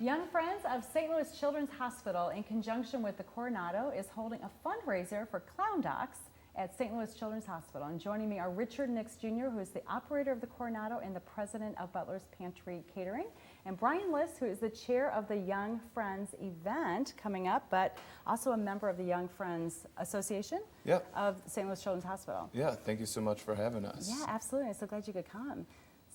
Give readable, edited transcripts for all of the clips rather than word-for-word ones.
Young Friends of St. Louis Children's Hospital, in conjunction with the Coronado, is holding a fundraiser for clown docs at St. Louis Children's Hospital. And joining me are Richard Nix Jr., who is the operator of the Coronado and the president of Butler's Pantry Catering, and Brian Liss, who is the chair of the Young Friends event coming up, but also a member of the Young Friends Association of St. Louis Children's Hospital. Yeah, thank you so much for having us. Yeah, absolutely. I'm so glad you could come.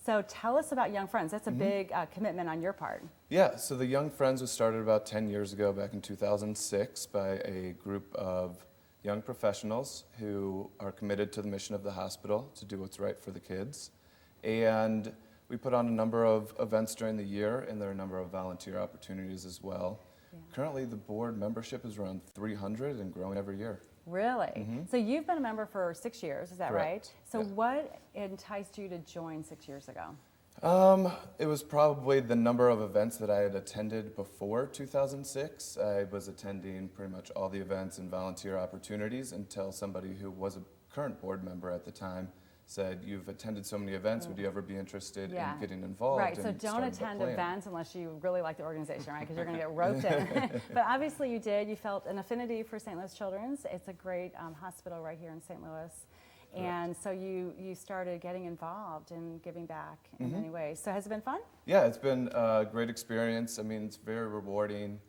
So tell us about Young Friends. That's a big commitment on your part. Yeah, so the Young Friends was started about 10 years ago, back in 2006, by a group of young professionals who are committed to the mission of the hospital to do what's right for the kids. And we put on a number of events during the year, and there are a number of volunteer opportunities as well. Yeah. Currently, the board membership is around 300 and growing every year. Really? So you've been a member for 6 years, is that Correct. right? So what enticed you to join 6 years ago? It was probably the number of events that I had attended before 2006. I was attending pretty much all the events and volunteer opportunities until somebody who was a current board member at the time said, "You've attended so many events, would you ever be interested in getting involved?" Right, so don't attend events unless you really like the organization, right? Because you're going to get roped in. But obviously you did. You felt an affinity for St. Louis Children's. It's a great hospital right here in St. Louis. And so you started getting involved and giving back in many ways. So has it been fun? Yeah, it's been a great experience. I mean, it's very rewarding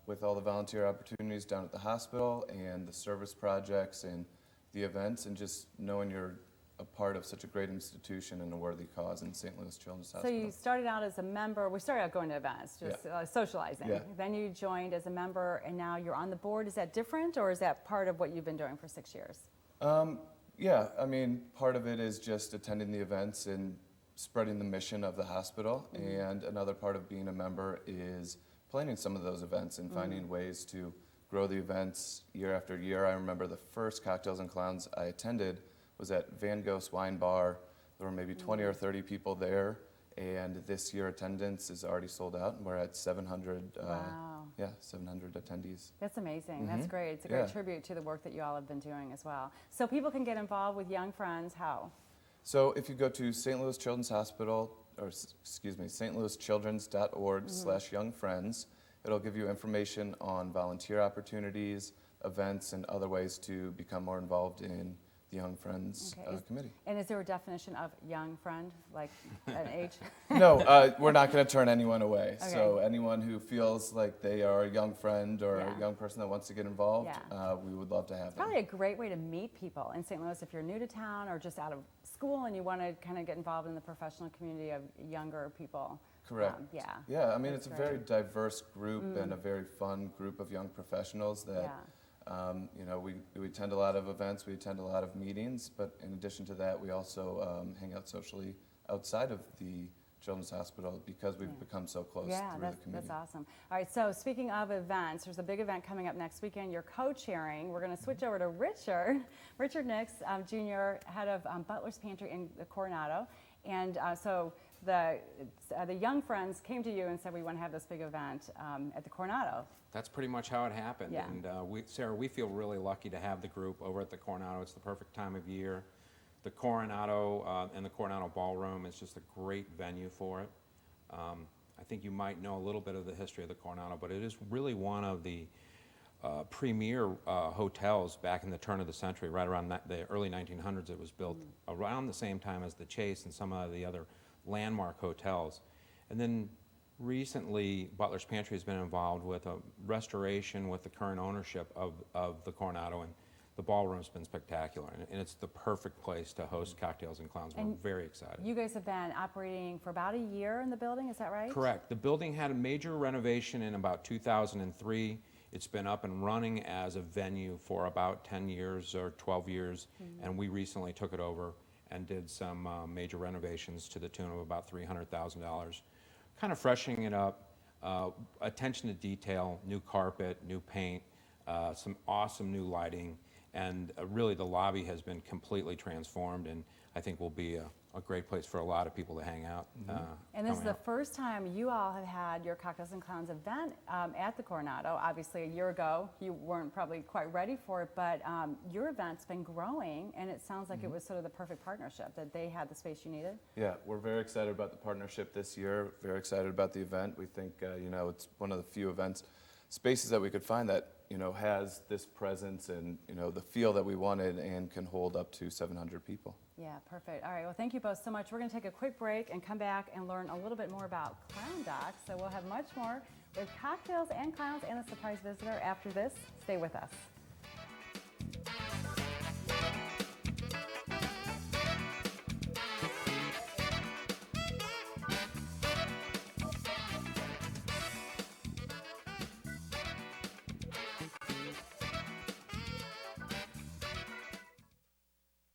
with all the volunteer opportunities down at the hospital and the service projects and the events, and just knowing you're a part of such a great institution and a worthy cause in St. Louis Children's Hospital. So you started out as a member. We started out going to events, just socializing. Yeah. Then you joined as a member, and now you're on the board. Is that different, or is that part of what you've been doing for 6 years? Yeah, I mean, part of it is just attending the events and spreading the mission of the hospital, and another part of being a member is planning some of those events and finding ways to grow the events year after year. I remember the first Cocktails and Clowns I attended was at Van Gogh's Wine Bar. There were maybe 20 or 30 people there, and this year attendance is already sold out, and we're at 700. Wow. 700 attendees. That's amazing. That's great. It's a great tribute to the work that you all have been doing as well. So people can get involved with Young Friends how? So if you go to St. Louis Children's Hospital, or excuse me, stlouischildrens.org/youngfriends, it'll give you information on volunteer opportunities, events, and other ways to become more involved in the Young Friends Committee. And is there a definition of young friend, like an age? No, we're not going to turn anyone away. Okay. So anyone who feels like they are a young friend or a young person that wants to get involved, we would love to have them. Probably a great way to meet people in St. Louis if you're new to town or just out of school and you want to kind of get involved in the professional community of younger people. Correct. Yeah, I mean, it's a very diverse group and a very fun group of young professionals that you know, we attend a lot of events, we attend a lot of meetings, but in addition to that, we also hang out socially outside of the Children's Hospital because we've become so close through the community. That's awesome. All right, so speaking of events, there's a big event coming up next weekend. You're co-chairing. We're going to switch over to Richard Nix, Jr., head of Butler's Pantry in the Coronado. And so the Young Friends came to you and said, we want to have this big event at the Coronado. That's pretty much how it happened. Yeah. And Sarah, we feel really lucky to have the group over at the Coronado. It's the perfect time of year. The Coronado and the Coronado Ballroom is just a great venue for it. I think you might know a little bit of the history of the Coronado, but it is really one of the premier hotels back in the turn of the century, right around the early 1900s. It was built around the same time as the Chase and some of the other landmark hotels. And then recently, Butler's Pantry has been involved with a restoration with the current ownership of the Coronado, and the ballroom's been spectacular, and it's the perfect place to host Cocktails and Clowns. We're very excited. You guys have been operating for about a year in the building, is that right? Correct. The building had a major renovation in about 2003. It's been up and running as a venue for about 10 years or 12 years, and we recently took it over and did some major renovations to the tune of about $300,000. Kind of freshening it up, attention to detail, new carpet, new paint, some awesome new lighting, and really the lobby has been completely transformed, and I think will be a great place for a lot of people to hang out. And this is coming the up. first time you all have had your Cocktails and Clowns event at the Coronado. Obviously, a year ago, you weren't probably quite ready for it, but your event's been growing, and it sounds like it was sort of the perfect partnership, that they had the space you needed. Yeah, we're very excited about the partnership this year, very excited about the event. We think, it's one of the few spaces that we could find that, has this presence and, the feel that we wanted and can hold up to 700 people. Yeah, perfect. All right, well, thank you both so much. We're going to take a quick break and come back and learn a little bit more about Clown Docs. So we'll have much more with Cocktails and Clowns and a surprise visitor after this. Stay with us.